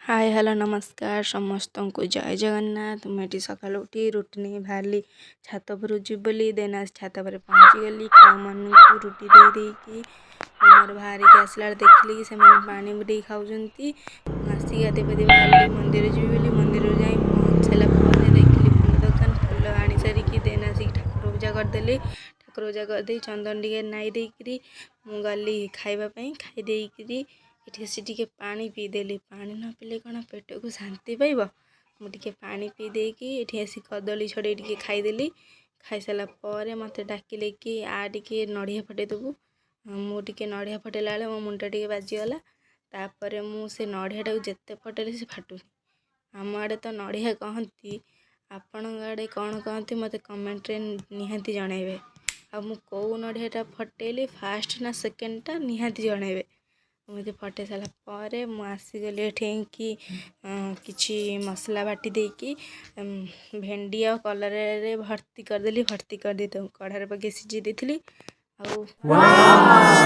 hi hello नमस्कार समस्त को जय जगन्नाथ मुझे सकाल उठी रुटी नहीं बाहरी छात पर जीव बोली देन आज छात पर पहुँची गली खाऊ मान को रुटी दे मोर बाहर के आसला देखिली कि से पानी बुटे खाऊँगी आसिक गाधे पाधे बाहरी मंदिर जी बोली मंदिर जाई पहुँच सारा देखिली फूल दुकान फूल आनी सारिकी देन आसिक ठाकुर पूजा करदेली ठाकुर पूजा करदे चंदन टे नाई देकरी गली खावाई खाईदेकरी ये पानी पीदेली पानी न पीले कौन पेट को शांति पाइब मुझे पानी पी देकी ये आसी कदली छड़े टे खाईदेली खाई सारापर मत डाकिले कि आ टे नड़िया फटेदेबू मुझे नड़िया फटेला बेले मो मुंड टे बाजीगला तापर मुझे नड़िया टाक जिते फटेले से फाटुनी आम आड़े तो नड़िया कहती आपण आड़े कौन कहती मत कमेंट रे निहाती जनइबे आ मु कौ नड़ियाटा फटेली फास्ट ना सेकेंडटा निहाती जनइबे मुझे फटे सारापर मु आसीगली एठिकी किछि मसला बाटी देकी भेंडी आ कलर रे भर्ती करदेली भर्ती कर कढ़ार पके सिझी देथिली आ